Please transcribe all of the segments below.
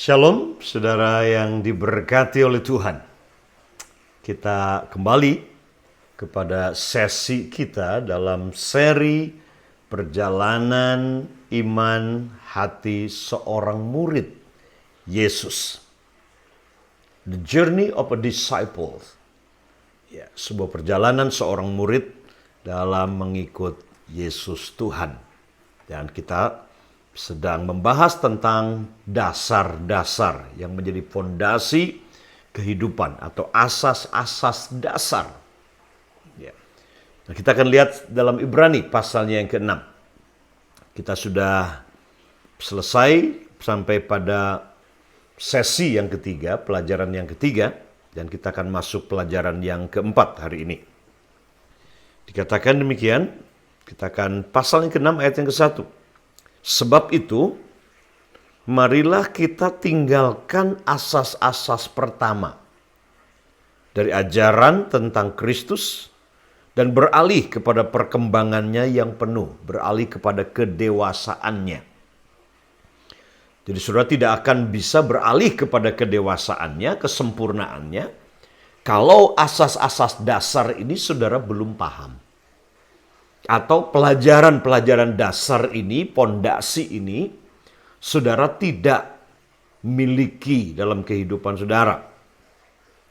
Shalom, saudara yang diberkati oleh Tuhan. Kita kembali kepada sesi kita dalam seri perjalanan iman hati seorang murid Yesus. The Journey of a Disciple. Ya, sebuah perjalanan seorang murid dalam mengikut Yesus Tuhan. Dan kita sedang membahas tentang dasar-dasar yang menjadi fondasi kehidupan atau asas-asas dasar. Ya. Nah, kita akan lihat dalam Ibrani pasalnya yang ke-6. Kita sudah selesai sampai pada sesi yang ketiga, pelajaran yang ketiga, dan kita akan masuk pelajaran yang keempat hari ini. Dikatakan demikian, kita akan pasal yang ke-6 ayat yang ke-1. Sebab itu, marilah kita tinggalkan asas-asas pertama dari ajaran tentang Kristus dan beralih kepada perkembangannya yang penuh, beralih kepada kedewasaannya. Jadi saudara tidak akan bisa beralih kepada kedewasaannya, kesempurnaannya, kalau asas-asas dasar ini saudara belum paham. Atau pelajaran-pelajaran dasar ini, pondasi ini, saudara tidak miliki dalam kehidupan saudara.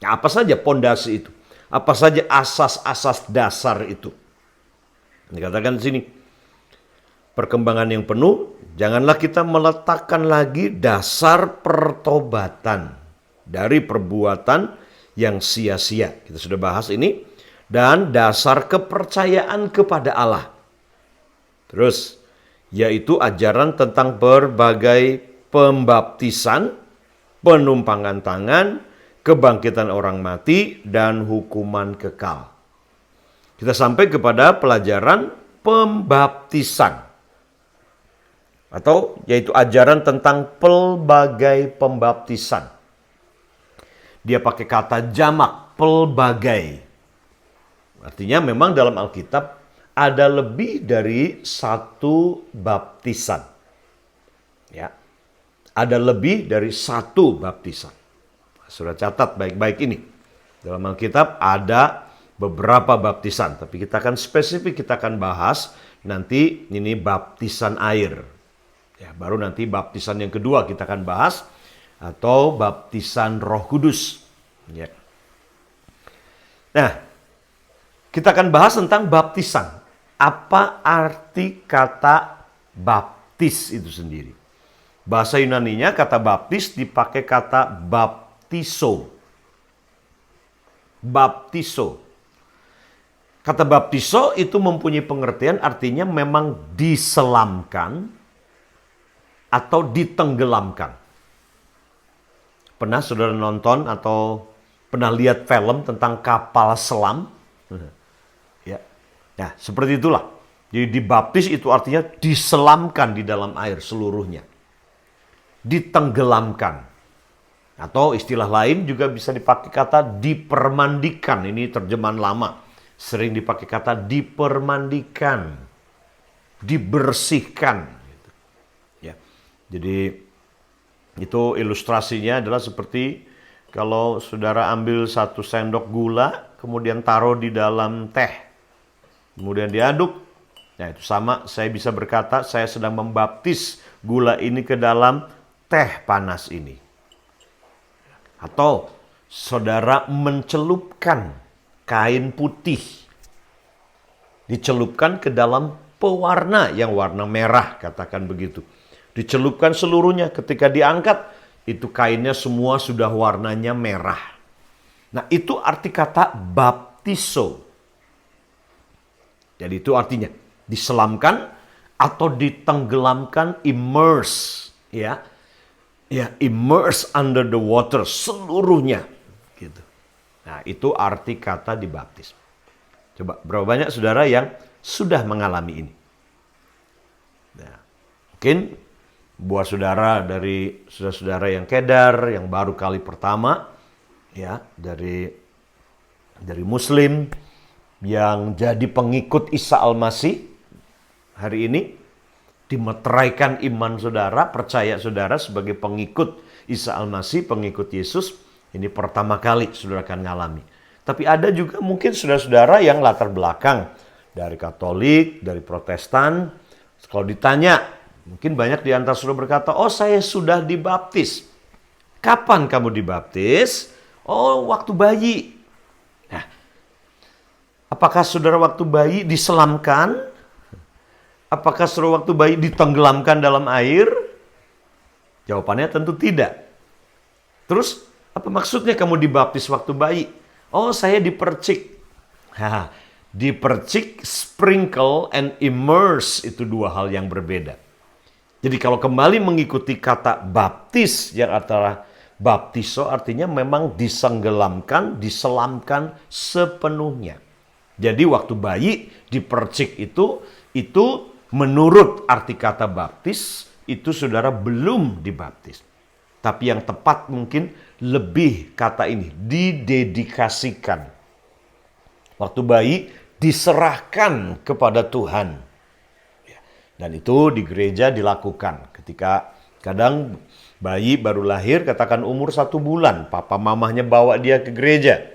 Nah, apa saja pondasi itu? Apa saja asas-asas dasar itu? Dikatakan di sini, perkembangan yang penuh, janganlah kita meletakkan lagi dasar pertobatan dari perbuatan yang sia-sia. Kita sudah bahas ini. Dan dasar kepercayaan kepada Allah. Terus, yaitu ajaran tentang berbagai pembaptisan, penumpangan tangan, kebangkitan orang mati, dan hukuman kekal. Kita sampai kepada pelajaran pembaptisan. Atau yaitu ajaran tentang pelbagai pembaptisan. Dia pakai kata jamak, pelbagai. Artinya memang dalam Alkitab ada lebih dari satu baptisan. Ya. Ada lebih dari satu baptisan. Sudah catat baik-baik ini. Dalam Alkitab ada beberapa baptisan, tapi kita akan spesifik, kita akan bahas nanti ini baptisan air. Ya, baru nanti baptisan yang kedua kita akan bahas atau baptisan Roh Kudus. Ya. Nah, kita akan bahas tentang baptisan. Apa arti kata baptis itu sendiri? Bahasa Yunaninya kata baptis dipakai kata baptiso. Baptiso. Kata baptiso itu mempunyai pengertian artinya memang diselamkan atau ditenggelamkan. Pernah saudara nonton atau pernah lihat film tentang kapal selam? Ya. Nah, seperti itulah. Jadi dibaptis itu artinya diselamkan di dalam air seluruhnya. Ditenggelamkan. Atau istilah lain juga bisa dipakai kata dipermandikan. Ini terjemahan lama. Sering dipakai kata dipermandikan. Dibersihkan. Ya. Jadi itu ilustrasinya adalah seperti kalau saudara ambil 1 sendok gula, kemudian taruh di dalam teh. Kemudian diaduk. Nah, itu sama saya bisa berkata saya sedang membaptis gula ini ke dalam teh panas ini. Atau saudara mencelupkan kain putih. Dicelupkan ke dalam pewarna yang warna merah, katakan begitu. Dicelupkan seluruhnya, ketika diangkat itu kainnya semua sudah warnanya merah. Nah, itu arti kata baptiso. Jadi itu artinya diselamkan atau ditenggelamkan, immerse, ya. Ya, immerse under the water seluruhnya gitu. Nah, itu arti kata dibaptis. Coba berapa banyak saudara yang sudah mengalami ini? Nah, mungkin buat saudara dari saudara-saudara yang kedar, yang baru kali pertama, ya, dari Muslim yang jadi pengikut Isa Al-Masih hari ini, dimeteraikan iman saudara, percaya saudara sebagai pengikut Isa Al-Masih, pengikut Yesus, ini pertama kali saudara akan ngalami. Tapi ada juga mungkin saudara-saudara yang latar belakang dari Katolik, dari Protestan. Kalau ditanya, mungkin banyak di antara saudara berkata, oh saya sudah dibaptis. Kapan kamu dibaptis? Oh, waktu bayi. Nah, apakah saudara waktu bayi diselamkan? Apakah saudara waktu bayi ditenggelamkan dalam air? Jawabannya tentu tidak. Terus, apa maksudnya kamu dibaptis waktu bayi? Oh, saya dipercik. Dipercik, sprinkle, and immerse itu dua hal yang berbeda. Jadi kalau kembali mengikuti kata baptis yang antara baptiso artinya memang disenggelamkan, diselamkan sepenuhnya. Jadi waktu bayi dipercik itu menurut arti kata baptis, itu saudara belum dibaptis. Tapi yang tepat mungkin lebih kata ini, didedikasikan. Waktu bayi diserahkan kepada Tuhan. Dan itu di gereja dilakukan. Ketika kadang bayi baru lahir, katakan umur 1 bulan, papa mamahnya bawa dia ke gereja.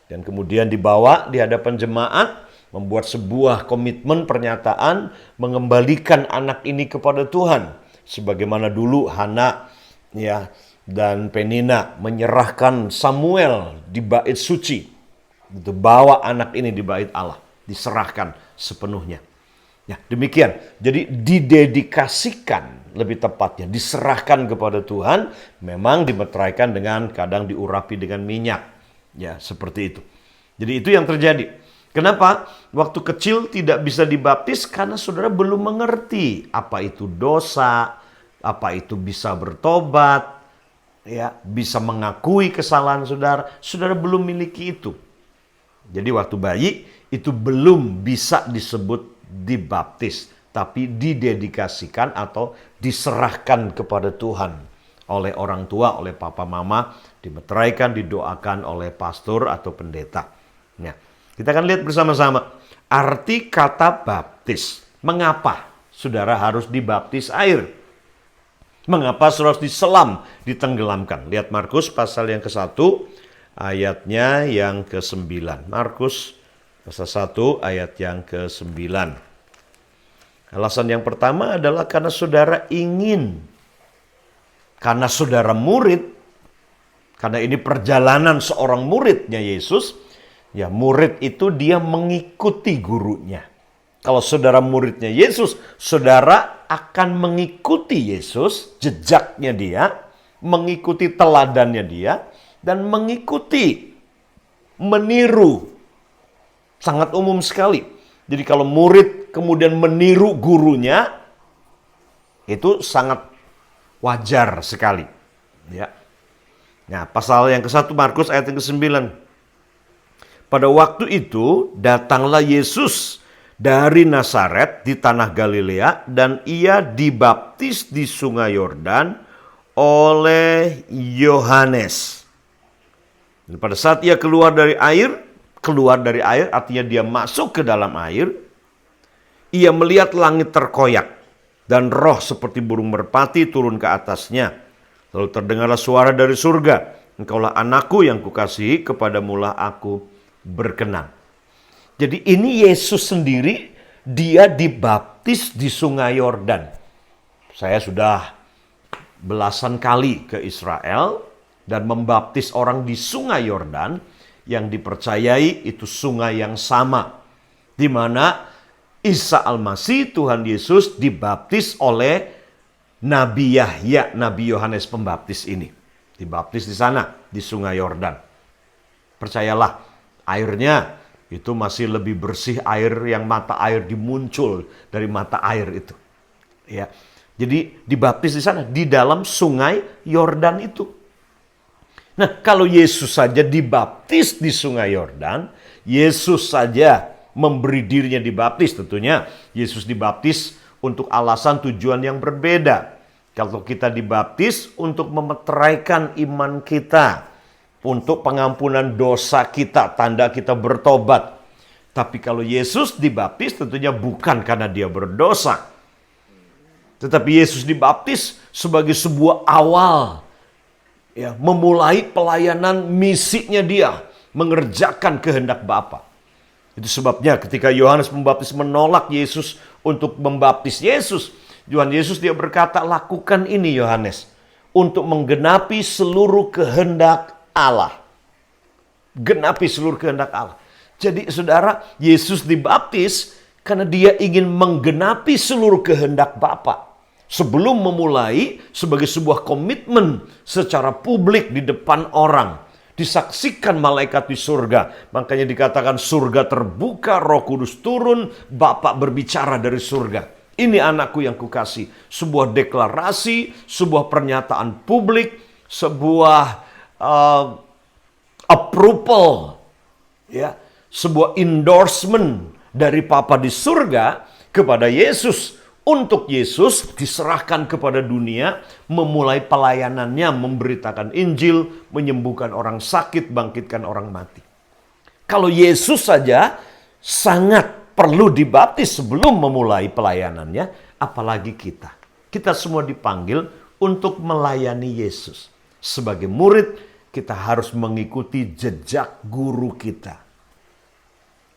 Dan kemudian dibawa di hadapan jemaat, membuat sebuah komitmen pernyataan mengembalikan anak ini kepada Tuhan. Sebagaimana dulu Hana dan Penina menyerahkan Samuel di bait suci. Itu bawa anak ini di bait Allah, diserahkan sepenuhnya. Ya, demikian. Jadi didedikasikan, lebih tepatnya diserahkan kepada Tuhan, memang dimeteraikan dengan kadang diurapi dengan minyak. Ya, seperti itu. Jadi itu yang terjadi. Kenapa? Waktu kecil tidak bisa dibaptis karena saudara belum mengerti apa itu dosa, apa itu bisa bertobat, ya, bisa mengakui kesalahan saudara. Saudara belum miliki itu. Jadi waktu bayi itu belum bisa disebut dibaptis, tapi didedikasikan atau diserahkan kepada Tuhan oleh orang tua, oleh papa mama, dimeteraikan, didoakan oleh pastor atau pendeta. Nah, kita akan lihat bersama-sama arti kata baptis. Mengapa saudara harus dibaptis air? Mengapa saudara harus diselam, ditenggelamkan? Lihat Markus pasal yang ke-1, ayatnya yang ke-9. Markus pasal 1, ayat yang ke-9. Alasan yang pertama adalah karena saudara ingin. Karena saudara murid. Karena ini perjalanan seorang muridnya Yesus. Ya, murid itu dia mengikuti gurunya. Kalau saudara muridnya Yesus, saudara akan mengikuti Yesus, jejaknya dia, mengikuti teladannya dia, dan mengikuti, meniru. Sangat umum sekali. Jadi kalau murid kemudian meniru gurunya, itu sangat wajar sekali. Ya. Nah, pasal yang ke-1 Markus ayat yang ke-9. Pada waktu itu datanglah Yesus dari Nazaret di tanah Galilea dan ia dibaptis di sungai Yordan oleh Yohanes. Dan pada saat ia keluar dari air artinya dia masuk ke dalam air, ia melihat langit terkoyak dan roh seperti burung merpati turun ke atasnya. Lalu terdengarlah suara dari surga, engkaulah anakku yang kukasihi, kepadamulah aku berkenan. Jadi ini Yesus sendiri, dia dibaptis di sungai Yordan. Saya sudah belasan kali ke Israel dan membaptis orang di sungai Yordan yang dipercayai itu sungai yang sama, di mana Isa Al-Masih, Tuhan Yesus, dibaptis oleh Nabi Yahya, Nabi Yohanes Pembaptis ini. Dibaptis di sana, di sungai Yordan. Percayalah, airnya itu masih lebih bersih air yang mata air dimuncul dari mata air itu. Ya. Jadi dibaptis di sana, di dalam sungai Yordan itu. Nah, kalau Yesus saja dibaptis di sungai Yordan, Yesus saja memberi dirinya dibaptis, tentunya Yesus dibaptis untuk alasan tujuan yang berbeda. Kalau kita dibaptis untuk memeteraikan iman kita, untuk pengampunan dosa kita, tanda kita bertobat. Tapi kalau Yesus dibaptis tentunya bukan karena dia berdosa. Tetapi Yesus dibaptis sebagai sebuah awal, ya, memulai pelayanan misinya dia, mengerjakan kehendak Bapa. Itu sebabnya ketika Yohanes Pembaptis menolak Yesus untuk membaptis Yesus, Tuhan Yesus dia berkata, lakukan ini Yohanes, untuk menggenapi seluruh kehendak Allah. Genapi seluruh kehendak Allah. Jadi saudara, Yesus dibaptis karena dia ingin menggenapi seluruh kehendak Bapa. Sebelum memulai sebagai sebuah komitmen secara publik di depan orang. Disaksikan malaikat di surga. Makanya dikatakan surga terbuka, Roh Kudus turun, Bapa berbicara dari surga. Ini anakku yang kukasih. Sebuah deklarasi, sebuah pernyataan publik, sebuah approval, ya, sebuah endorsement dari Bapa di surga kepada Yesus. Untuk Yesus diserahkan kepada dunia, memulai pelayanannya, memberitakan Injil, menyembuhkan orang sakit, bangkitkan orang mati. Kalau Yesus saja sangat perlu dibaptis sebelum memulai pelayanannya, apalagi kita. Kita semua dipanggil untuk melayani Yesus. Sebagai murid, kita harus mengikuti jejak guru kita.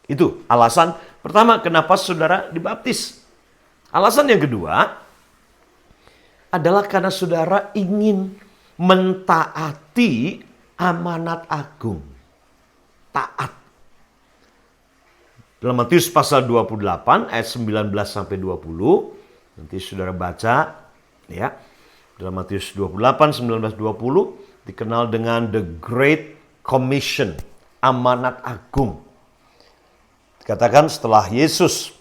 Itu alasan pertama kenapa saudara dibaptis. Alasan yang kedua adalah karena saudara ingin mentaati amanat agung. Taat. Dalam Matius pasal 28 ayat 19 sampai 20, nanti saudara baca ya. Dalam Matius 28 19 20 dikenal dengan the Great Commission, amanat agung. Dikatakan setelah Yesus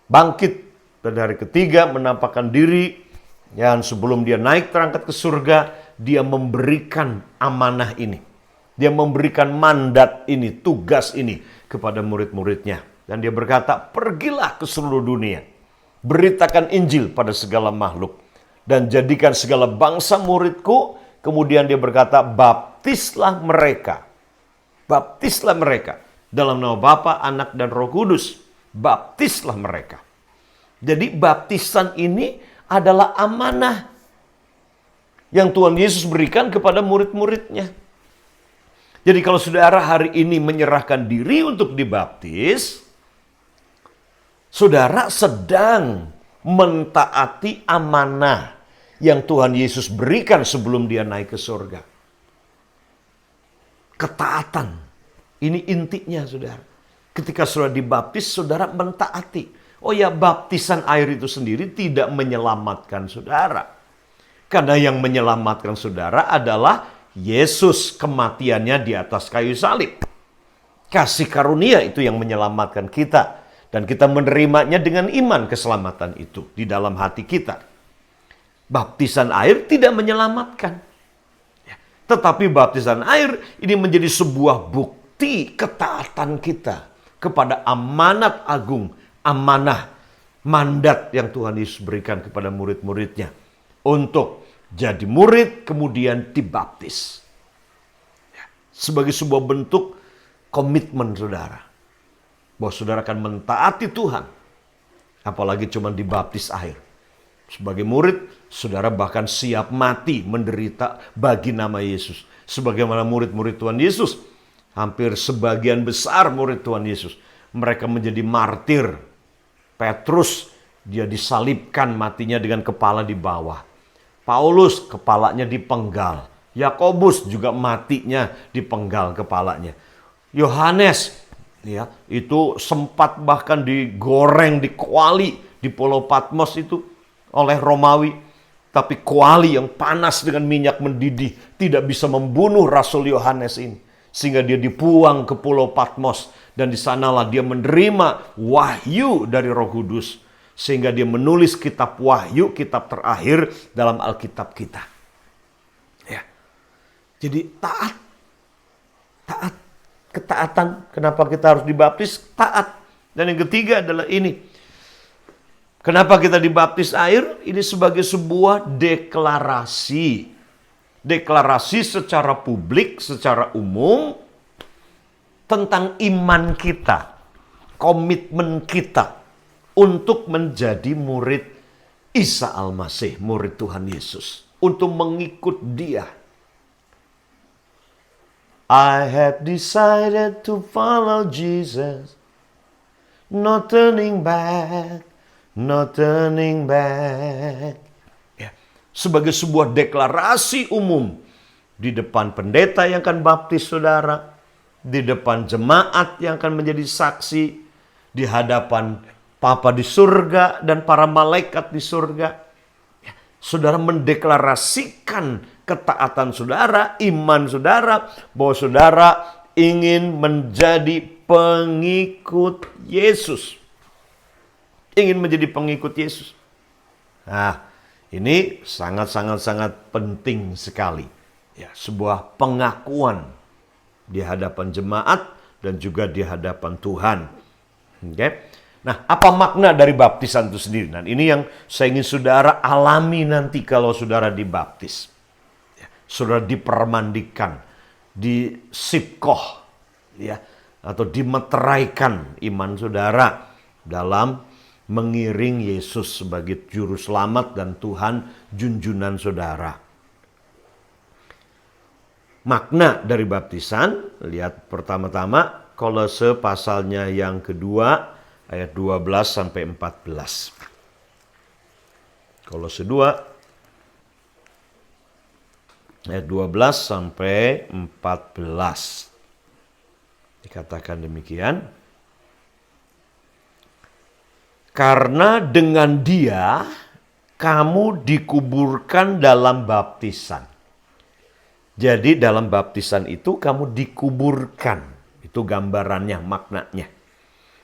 bangkit pada hari ketiga menampakkan diri, dan sebelum dia naik terangkat ke surga, dia memberikan amanah ini. Dia memberikan mandat ini, tugas ini kepada murid-muridnya. Dan dia berkata, pergilah ke seluruh dunia, beritakan Injil pada segala makhluk, dan jadikan segala bangsa muridku. Kemudian dia berkata, baptislah mereka. Baptislah mereka dalam nama Bapa, Anak, dan Roh Kudus. Baptislah mereka. Jadi baptisan ini adalah amanah yang Tuhan Yesus berikan kepada murid-muridnya. Jadi kalau saudara hari ini menyerahkan diri untuk dibaptis, saudara sedang mentaati amanah yang Tuhan Yesus berikan sebelum dia naik ke surga. Ketaatan. Ini intinya saudara. Ketika saudara dibaptis, saudara mentaati. Oh ya, baptisan air itu sendiri tidak menyelamatkan saudara. Karena yang menyelamatkan saudara adalah Yesus, kematiannya di atas kayu salib. Kasih karunia itu yang menyelamatkan kita. Dan kita menerimanya dengan iman keselamatan itu di dalam hati kita. Baptisan air tidak menyelamatkan. Tetapi baptisan air ini menjadi sebuah bukti ketaatan kita kepada amanat agung, amanah, mandat yang Tuhan Yesus berikan kepada murid-muridnya untuk jadi murid kemudian dibaptis. Sebagai sebuah bentuk komitmen saudara, bahwa saudara akan mentaati Tuhan, apalagi cuma dibaptis air. Sebagai murid, saudara bahkan siap mati menderita bagi nama Yesus. Sebagaimana murid-murid Tuhan Yesus, hampir sebagian besar murid Tuhan Yesus, mereka menjadi martir. Petrus, dia disalibkan matinya dengan kepala di bawah. Paulus, kepalanya dipenggal. Yakobus juga matinya dipenggal kepalanya. Yohanes, ya, itu sempat bahkan digoreng, dikuali di Pulau Patmos itu oleh Romawi. Tapi kuali yang panas dengan minyak mendidih tidak bisa membunuh Rasul Yohanes ini. Sehingga dia dibuang ke Pulau Patmos. Dan di sanalah dia menerima wahyu dari Roh Kudus. Sehingga dia menulis kitab wahyu, kitab terakhir dalam Alkitab kita. Ya. Jadi taat. Taat. Ketaatan. Kenapa kita harus dibaptis? Taat. Dan yang ketiga adalah ini. Kenapa kita dibaptis air? Ini sebagai sebuah deklarasi. Deklarasi secara publik, secara umum tentang iman kita, komitmen kita untuk menjadi murid Isa Al-Masih, murid Tuhan Yesus, untuk mengikut Dia. I have decided to follow Jesus, no turning back, no turning back. Ya, sebagai sebuah deklarasi umum di depan pendeta yang akan baptis saudara, di depan jemaat yang akan menjadi saksi, di hadapan Papa di surga dan para malaikat di surga. Ya, saudara mendeklarasikan ketaatan saudara, iman saudara, bahwa saudara ingin menjadi pengikut Yesus. Ingin menjadi pengikut Yesus. Nah, ini sangat penting sekali. Ya, sebuah pengakuan di hadapan jemaat dan juga di hadapan Tuhan. Oke. Nah, apa makna dari baptisan itu sendiri? Nah, ini yang saya ingin saudara alami nanti kalau saudara dibaptis. Ya, saudara dipermandikan, disipkoh, ya, atau dimeteraikan iman saudara dalam mengiring Yesus sebagai juru selamat dan Tuhan junjunan saudara. Makna dari baptisan, lihat pertama-tama Kolose pasalnya yang kedua, ayat 12 sampai 14. Kolose 2 ayat 12 sampai 14. Dikatakan demikian. Karena dengan Dia kamu dikuburkan dalam baptisan. Jadi dalam baptisan itu kamu dikuburkan. Itu gambarannya, maknanya.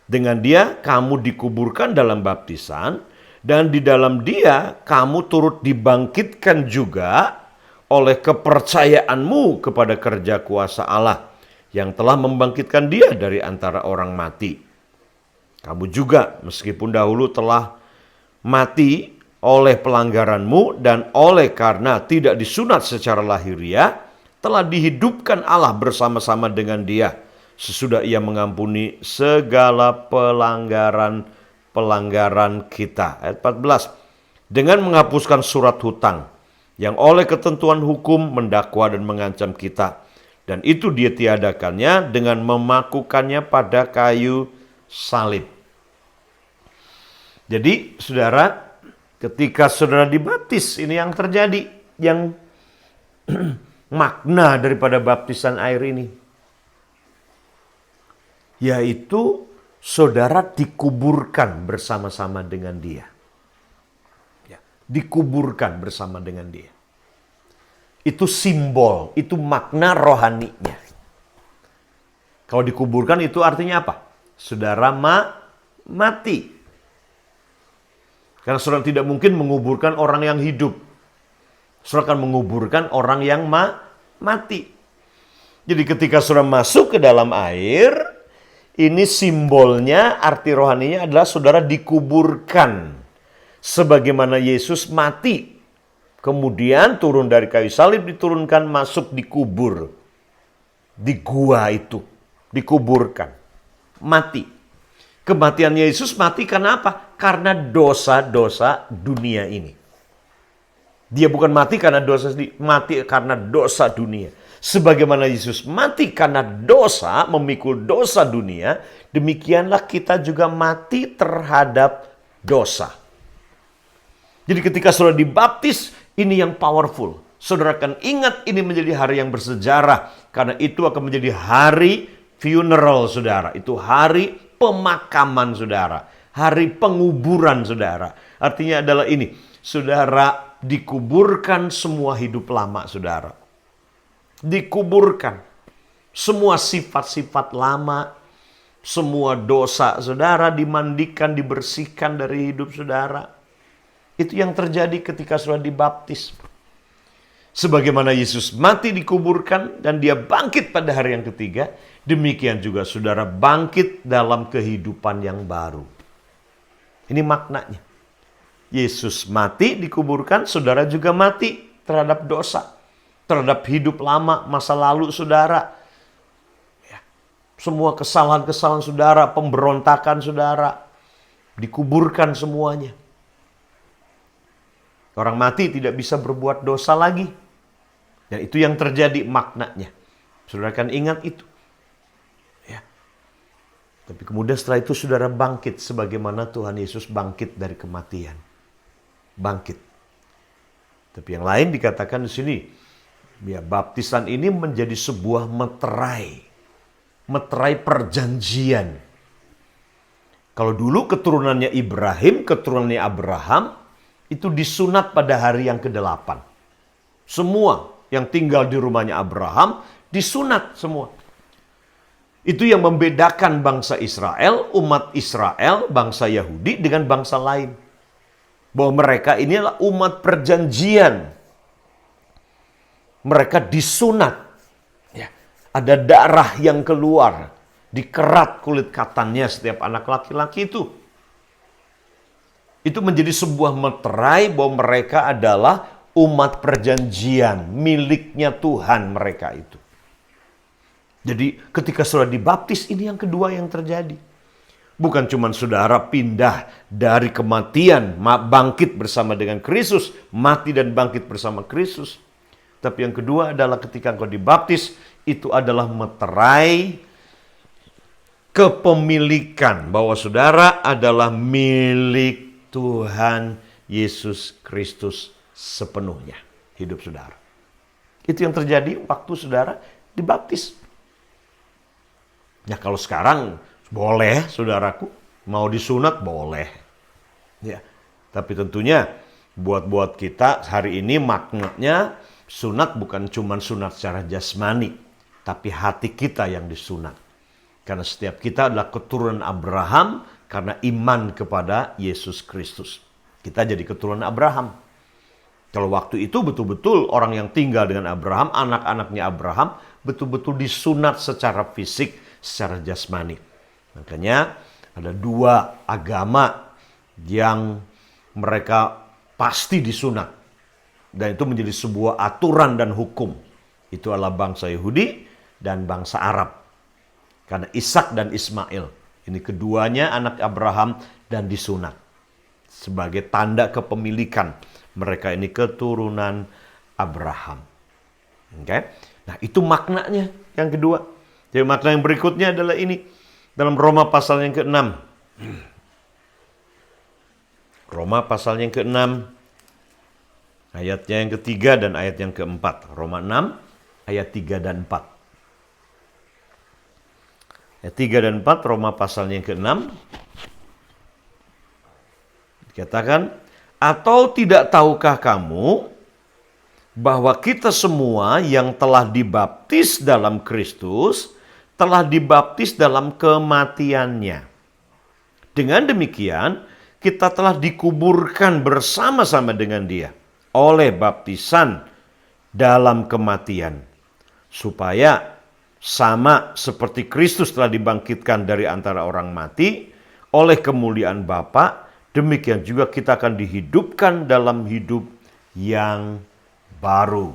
Dengan Dia kamu dikuburkan dalam baptisan, dan di dalam Dia kamu turut dibangkitkan juga oleh kepercayaanmu kepada kerja kuasa Allah yang telah membangkitkan Dia dari antara orang mati. Kamu juga meskipun dahulu telah mati oleh pelanggaranmu dan oleh karena tidak disunat secara lahiriah, telah dihidupkan Allah bersama-sama dengan Dia sesudah Ia mengampuni segala pelanggaran kita. Ayat 14. Dengan menghapuskan surat hutang yang oleh ketentuan hukum mendakwa dan mengancam kita. Dan itu Dia tiadakannya dengan memakukannya pada kayu salib. Jadi saudara, ketika saudara dibaptis, ini yang terjadi, yang makna daripada baptisan air ini. Yaitu saudara dikuburkan bersama-sama dengan Dia. Ya, dikuburkan bersama dengan Dia. Itu simbol, itu makna rohaninya. Kalau dikuburkan itu artinya apa? Saudara mati. Karena saudara tidak mungkin menguburkan orang yang hidup. Saudara akan menguburkan orang yang mati. Jadi ketika saudara masuk ke dalam air, ini simbolnya, arti rohaninya adalah saudara dikuburkan. Sebagaimana Yesus mati. Kemudian turun dari kayu salib, diturunkan masuk dikubur. Di gua itu. Dikuburkan. Mati. Kematian Yesus mati karena apa? Karena dosa-dosa dunia ini. Dia bukan mati karena dosa sendiri, mati karena dosa dunia. Sebagaimana Yesus mati karena dosa, memikul dosa dunia, demikianlah kita juga mati terhadap dosa. Jadi ketika saudara dibaptis, ini yang powerful. Saudara akan ingat ini menjadi hari yang bersejarah. Karena itu akan menjadi hari funeral saudara. Itu hari pemakaman saudara. Hari penguburan saudara. Artinya adalah ini. Saudara dikuburkan semua hidup lama saudara. Dikuburkan semua sifat-sifat lama, semua dosa saudara dimandikan, dibersihkan dari hidup saudara. Itu yang terjadi ketika saudara dibaptis. Sebagaimana Yesus mati dikuburkan dan Dia bangkit pada hari yang ketiga, demikian juga saudara bangkit dalam kehidupan yang baru. Ini maknanya. Yesus mati dikuburkan, saudara juga mati terhadap dosa. Terhadap hidup lama, masa lalu saudara. Ya. Semua kesalahan-kesalahan saudara, pemberontakan saudara. Dikuburkan semuanya. Orang mati tidak bisa berbuat dosa lagi. Dan itu yang terjadi maknanya. Saudara kan ingat itu. Ya. Tapi kemudian setelah itu saudara bangkit sebagaimana Tuhan Yesus bangkit dari kematian. Bangkit. Tapi yang lain dikatakan di sini, ya, baptisan ini menjadi sebuah meterai. Meterai perjanjian. Kalau dulu keturunannya Ibrahim, keturunannya Abraham, itu disunat pada hari yang ke-8. Semua yang tinggal di rumahnya Abraham disunat semua. Itu yang membedakan bangsa Israel, umat Israel, bangsa Yahudi dengan bangsa lain. Bahwa mereka ini adalah umat perjanjian. Mereka disunat. Ya, ada darah yang keluar. Dikerat kulit katannya setiap anak laki-laki itu. Itu menjadi sebuah meterai bahwa mereka adalah umat perjanjian. Miliknya Tuhan mereka itu. Jadi ketika saudara dibaptis, ini yang kedua yang terjadi. Bukan cuma saudara pindah dari kematian, bangkit bersama dengan Kristus, mati dan bangkit bersama Kristus. Tapi yang kedua adalah ketika engkau dibaptis, itu adalah meterai kepemilikan. Bahwa saudara adalah milik Tuhan Yesus Kristus sepenuhnya. Hidup saudara. Itu yang terjadi waktu saudara dibaptis. Ya kalau sekarang boleh, saudaraku, mau disunat boleh. Ya, tapi tentunya buat kita hari ini maknanya sunat bukan cuma sunat secara jasmani, tapi hati kita yang disunat. Karena setiap kita adalah keturunan Abraham karena iman kepada Yesus Kristus. Kita jadi keturunan Abraham. Kalau waktu itu betul-betul orang yang tinggal dengan Abraham, anak-anaknya Abraham, betul-betul disunat secara fisik, secara jasmani. Makanya ada dua agama yang mereka pasti disunat. Dan itu menjadi sebuah aturan dan hukum. Itu adalah bangsa Yahudi dan bangsa Arab. Karena Ishak dan Ismail. Ini keduanya anak Abraham dan disunat. Sebagai tanda kepemilikan. Mereka ini keturunan Abraham. Oke? Nah itu maknanya yang kedua. Jadi makna yang berikutnya adalah ini. Dalam Roma pasal yang ke-6. Roma pasal yang ke-6. Ayatnya yang ketiga dan ayat yang ke-4. Roma 6 ayat 3 dan 4. Ayat 3 dan 4 Roma pasal yang ke-6. Dikatakan, atau tidak tahukah kamu bahwa kita semua yang telah dibaptis dalam Kristus telah dibaptis dalam kematiannya. Dengan demikian, kita telah dikuburkan bersama-sama dengan Dia oleh baptisan dalam kematian, supaya sama seperti Kristus telah dibangkitkan dari antara orang mati oleh kemuliaan Bapa, demikian juga kita akan dihidupkan dalam hidup yang baru.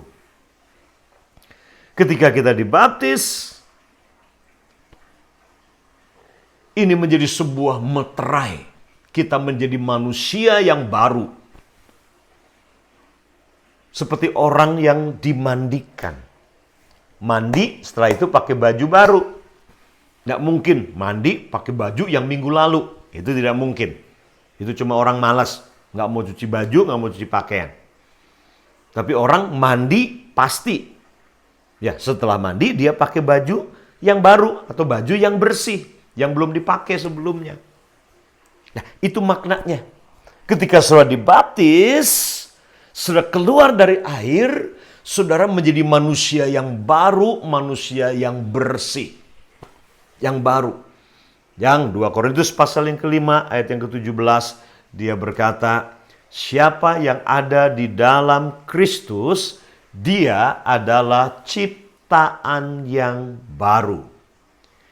Ketika kita dibaptis, ini menjadi sebuah meterai. Kita menjadi manusia yang baru. Seperti orang yang dimandikan. Mandi setelah itu pakai baju baru. Nggak mungkin mandi pakai baju yang minggu lalu. Itu tidak mungkin. Itu cuma orang malas. Nggak mau cuci baju, nggak mau cuci pakaian. Tapi orang mandi pasti. Ya, setelah mandi dia pakai baju yang baru atau baju yang bersih. Yang belum dipakai sebelumnya. Nah, itu maknanya. Ketika saudara dibaptis, saudara keluar dari air, saudara menjadi manusia yang baru, manusia yang bersih. Yang baru. Yang 2 Korintus pasal yang ke-5 ayat yang ke-17, dia berkata, siapa yang ada di dalam Kristus, dia adalah ciptaan yang baru.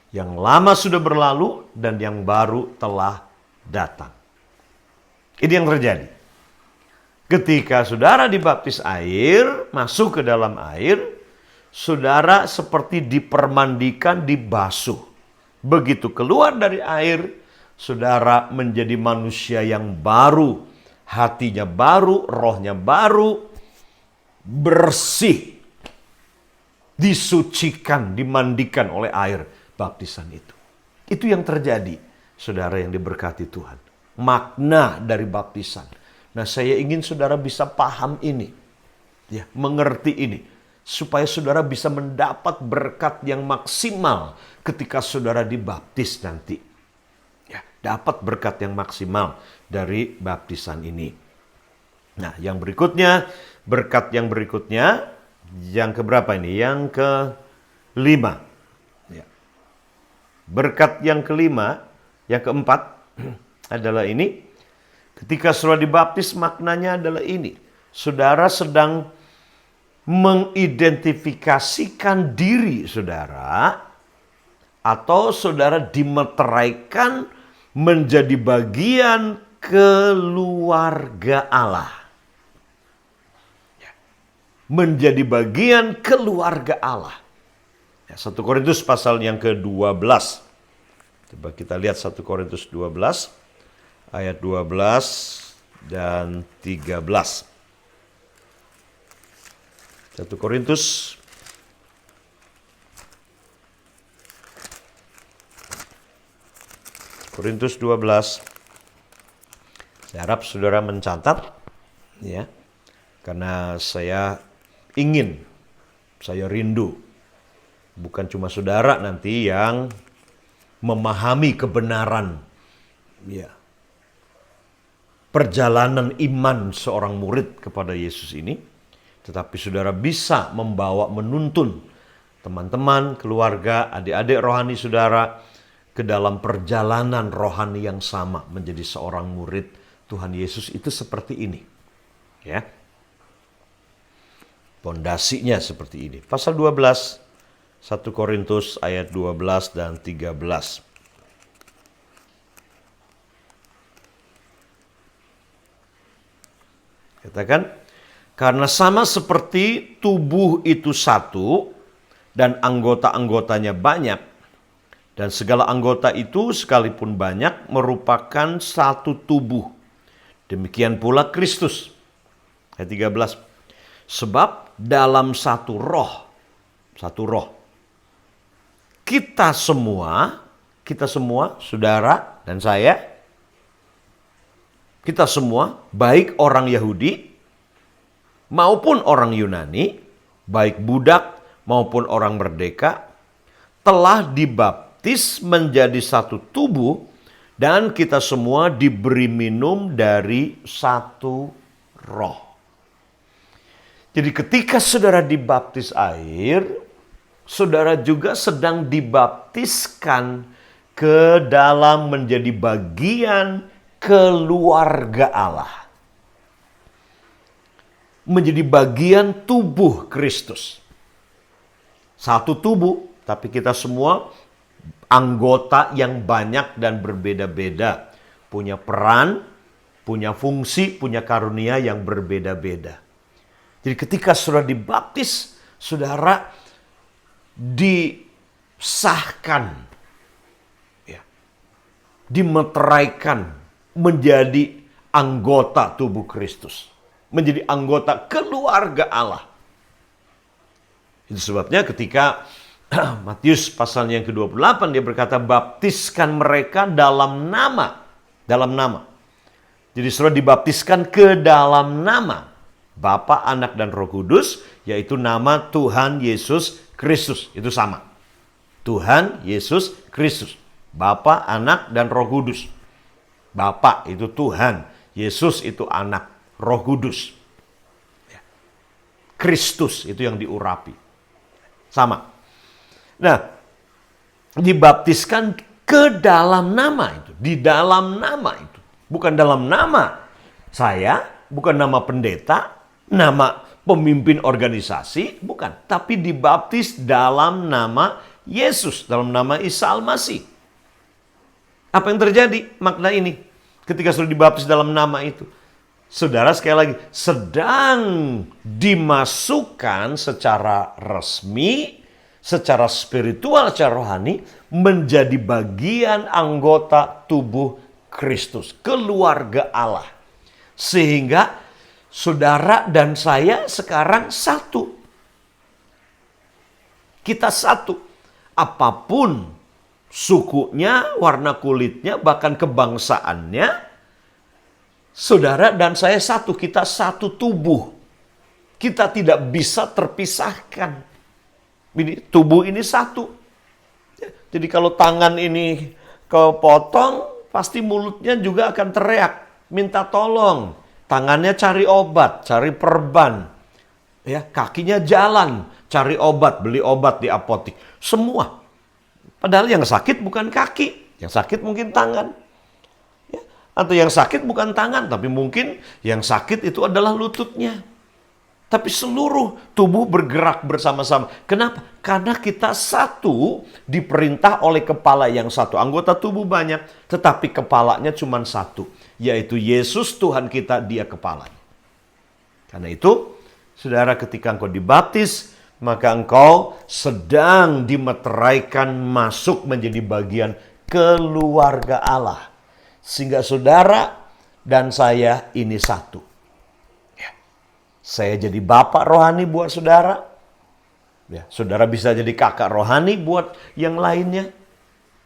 Yang lama sudah berlalu dan yang baru telah datang. Ini yang terjadi. Ketika saudara dibaptis air, masuk ke dalam air, saudara seperti dipermandikan, dibasuh. Begitu keluar dari air, saudara menjadi manusia yang baru. hatinya baru, rohnya baru, bersih, disucikan, dimandikan oleh air baptisan itu. Itu yang terjadi, saudara yang diberkati Tuhan. Makna dari baptisan. Nah, saya ingin saudara bisa paham ini, ya, mengerti ini, supaya saudara bisa mendapat berkat yang maksimal ketika saudara dibaptis nanti. Ya, dapat berkat yang maksimal dari baptisan ini. Nah, yang berikutnya, berkat yang berikutnya, yang keberapa ini? Yang kelima. Ya. Berkat yang kelima, yang keempat adalah ini. Ketika saudara dibaptis, maknanya adalah ini. Saudara sedang mengidentifikasikan diri saudara, atau saudara dimeteraikan menjadi bagian keluarga Allah. Menjadi bagian keluarga Allah. 1 Korintus pasal yang ke-12. Coba kita lihat 1 Korintus 12, ayat 12 dan 13. 1 Korintus 12. Saya harap saudara mencatat, ya, karena saya rindu bukan cuma saudara nanti yang memahami kebenaran, ya, perjalanan iman seorang murid kepada Yesus ini, tetapi saudara bisa menuntun teman-teman, keluarga, adik-adik rohani saudara ke dalam perjalanan rohani yang sama menjadi seorang murid Tuhan Yesus. Itu seperti ini, ya. Pondasinya seperti ini. Pasal 12, 1 Korintus ayat 12 dan 13. Katakan, karena sama seperti tubuh itu satu dan anggota-anggotanya banyak, dan segala anggota itu sekalipun banyak merupakan satu tubuh. Demikian pula Kristus. Ayat 13. Sebab dalam satu roh, kita semua, saudara dan saya, kita semua, baik orang Yahudi maupun orang Yunani, baik budak maupun orang merdeka, telah dibaptis menjadi satu tubuh, dan kita semua diberi minum dari satu roh. Jadi ketika saudara dibaptis air, saudara juga sedang dibaptiskan ke dalam menjadi bagian keluarga Allah. Menjadi bagian tubuh Kristus. Satu tubuh, tapi kita semua anggota yang banyak dan berbeda-beda. Punya peran, punya fungsi, punya karunia yang berbeda-beda. Jadi ketika saudara dibaptis, saudara disahkan, ya, dimeteraikan menjadi anggota tubuh Kristus. Menjadi anggota keluarga Allah. Itu sebabnya ketika Matius pasal yang ke-28 dia berkata, baptiskan mereka dalam nama. Dalam nama. Jadi saudara dibaptiskan ke dalam nama Bapa, Anak, dan Roh Kudus, yaitu nama Tuhan Yesus Kristus. Itu sama. Tuhan Yesus Kristus. Bapa, Anak, dan Roh Kudus. Bapa itu Tuhan, Yesus itu Anak, Roh Kudus. Kristus itu yang diurapi. Sama. Nah, dibaptiskan ke dalam nama itu. Di dalam nama itu. Bukan dalam nama saya, bukan nama pendeta, nama pemimpin organisasi, bukan. Tapi dibaptis dalam nama Yesus, dalam nama Isa Al-Masih. Apa yang terjadi? Makna ini. Ketika sudah dibaptis dalam nama itu, saudara sekali lagi sedang dimasukkan secara resmi, secara spiritual, secara rohani, menjadi bagian anggota tubuh Kristus, keluarga Allah. Sehingga saudara dan saya sekarang satu. Kita satu. Apapun sukunya, warna kulitnya, bahkan kebangsaannya, saudara dan saya satu. Kita satu tubuh. Kita tidak bisa terpisahkan. Tubuh ini satu. Jadi kalau tangan ini kepotong, pasti mulutnya juga akan teriak, minta tolong. Tangannya cari obat, cari perban. Ya, kakinya jalan, cari obat, beli obat di apotik. Semua. Padahal yang sakit bukan kaki, yang sakit mungkin tangan. Ya, atau yang sakit bukan tangan, tapi mungkin yang sakit itu adalah lututnya. Tapi seluruh tubuh bergerak bersama-sama. Kenapa? Karena kita satu, diperintah oleh kepala yang satu. Anggota tubuh banyak, tetapi kepalanya cuma satu. Yaitu Yesus Tuhan kita, dia kepalanya. Karena itu, saudara, ketika engkau dibaptis, maka engkau sedang dimeteraikan masuk menjadi bagian keluarga Allah. Sehingga saudara dan saya ini satu. Saya jadi bapak rohani buat saudara. Ya, saudara bisa jadi kakak rohani buat yang lainnya.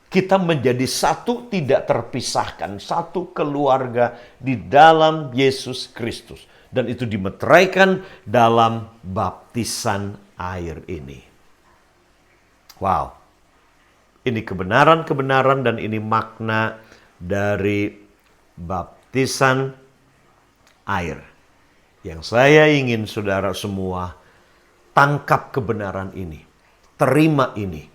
Kita menjadi satu, tidak terpisahkan. Satu keluarga di dalam Yesus Kristus. Dan itu dimeteraikan dalam baptisan air ini. Wow. Ini kebenaran-kebenaran dan ini makna dari baptisan air. Yang saya ingin saudara semua tangkap kebenaran ini, terima ini,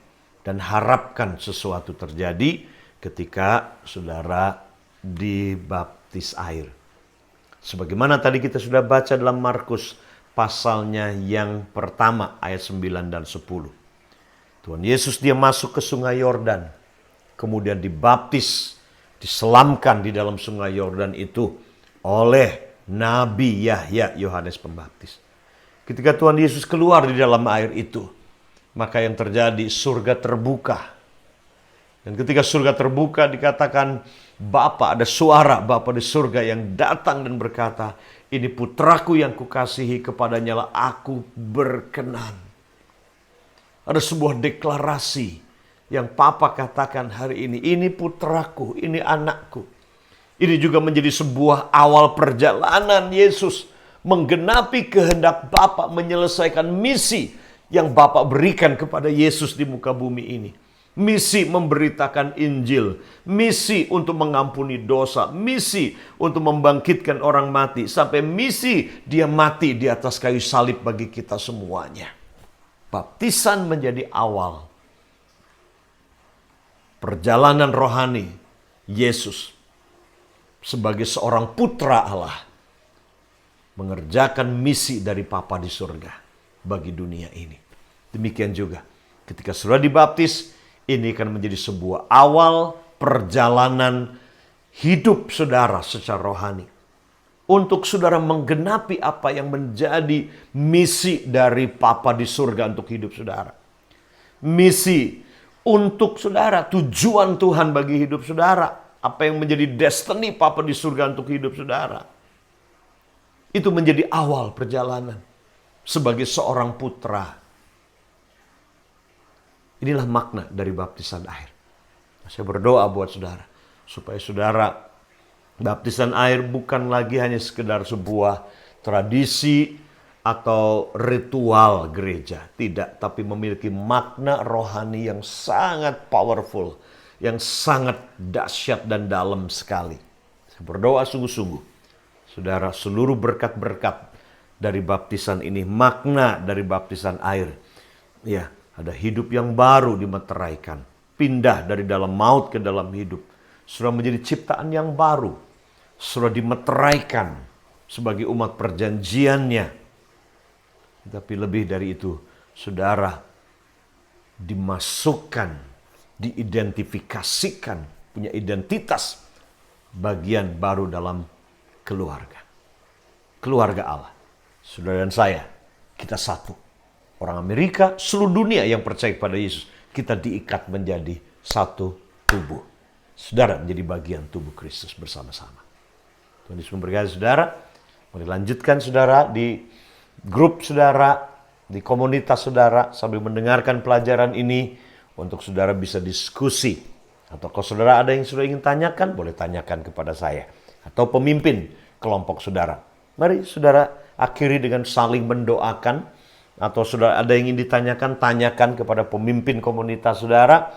dan harapkan sesuatu terjadi ketika saudara dibaptis air. Sebagaimana tadi kita sudah baca dalam Markus pasalnya yang pertama ayat 9 dan 10. Tuhan Yesus dia masuk ke sungai Yordan, kemudian dibaptis, diselamkan di dalam sungai Yordan itu oleh Nabi Yahya Yohanes Pembaptis. Ketika Tuhan Yesus keluar di dalam air itu, maka yang terjadi surga terbuka. Dan ketika surga terbuka dikatakan Bapa, ada suara Bapa di surga yang datang dan berkata, ini putraku yang kukasihi, kepadanya lah aku berkenan. Ada sebuah deklarasi yang Papa katakan hari ini putraku, ini anakku. Ini juga menjadi sebuah awal perjalanan Yesus menggenapi kehendak Bapa, menyelesaikan misi yang Bapa berikan kepada Yesus di muka bumi ini. Misi memberitakan Injil, misi untuk mengampuni dosa, misi untuk membangkitkan orang mati, sampai misi dia mati di atas kayu salib bagi kita semuanya. Baptisan menjadi awal perjalanan rohani Yesus sebagai seorang putra Allah mengerjakan misi dari Bapa di surga bagi dunia ini. Demikian juga ketika sudah dibaptis, ini akan menjadi sebuah awal perjalanan hidup saudara secara rohani. Untuk saudara menggenapi apa yang menjadi misi dari Bapa di surga untuk hidup saudara. Misi untuk saudara, tujuan Tuhan bagi hidup saudara. Apa yang menjadi destiny Bapa di surga untuk hidup saudara. Itu menjadi awal perjalanan sebagai seorang putra. Inilah makna dari baptisan air. Saya berdoa buat saudara, supaya saudara baptisan air bukan lagi hanya sekedar sebuah tradisi atau ritual gereja. Tidak, tapi memiliki makna rohani yang sangat powerful, yang sangat dahsyat dan dalam sekali. Saya berdoa sungguh-sungguh, saudara, seluruh berkat-berkat dari baptisan ini, makna dari baptisan air, ya, ada hidup yang baru dimeteraikan, pindah dari dalam maut ke dalam hidup, sudah menjadi ciptaan yang baru, sudah dimeteraikan sebagai umat perjanjiannya. Tapi lebih dari itu, saudara dimasukkan, diidentifikasikan, punya identitas bagian baru dalam keluarga. Keluarga Allah. Saudara dan saya, kita satu. Orang Amerika, seluruh dunia yang percaya kepada Yesus, kita diikat menjadi satu tubuh. Saudara menjadi bagian tubuh Kristus bersama-sama. Tuhan Yesus memberkati saudara. Mari lanjutkan saudara di grup saudara, di komunitas saudara, sambil mendengarkan pelajaran ini, untuk saudara bisa diskusi. Atau kalau saudara ada yang sudah ingin tanyakan, boleh tanyakan kepada saya. Atau pemimpin kelompok saudara. Mari saudara akhiri dengan saling mendoakan. Atau saudara ada yang ingin ditanyakan, tanyakan kepada pemimpin komunitas saudara.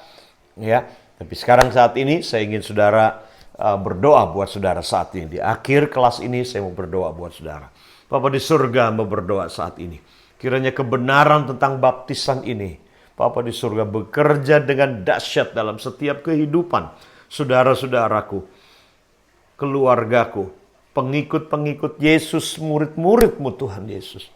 Ya, tapi sekarang saat ini saya ingin saudara berdoa buat saudara saat ini. Di akhir kelas ini saya mau berdoa buat saudara. Bapa di surga mau berdoa saat ini. Kiranya kebenaran tentang baptisan ini, Bapa di surga, bekerja dengan dahsyat dalam setiap kehidupan saudara-saudaraku, keluargaku, pengikut-pengikut Yesus, murid-murid-Mu Tuhan Yesus.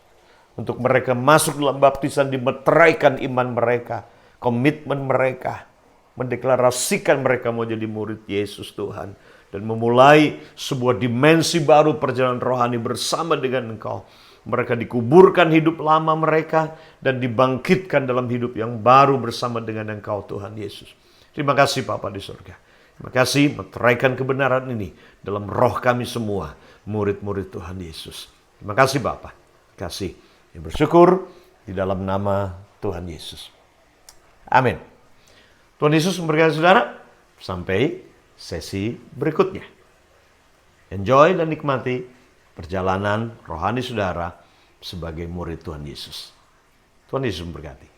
Untuk mereka masuk dalam baptisan, dimeteraikan iman mereka, komitmen mereka, mendeklarasikan mereka mau jadi murid Yesus Tuhan. Dan memulai sebuah dimensi baru perjalanan rohani bersama dengan Engkau. Mereka dikuburkan hidup lama mereka dan dibangkitkan dalam hidup yang baru bersama dengan Engkau Tuhan Yesus. Terima kasih Bapa di surga. Terima kasih meteraikan kebenaran ini dalam roh kami semua, murid-murid Tuhan Yesus. Terima kasih Bapa. Kasih. Yang bersyukur di dalam nama Tuhan Yesus. Amin. Tuhan Yesus memberkati saudara. Sampai sesi berikutnya. Enjoy dan nikmati perjalanan rohani saudara sebagai murid Tuhan Yesus. Tuhan Yesus memberkati.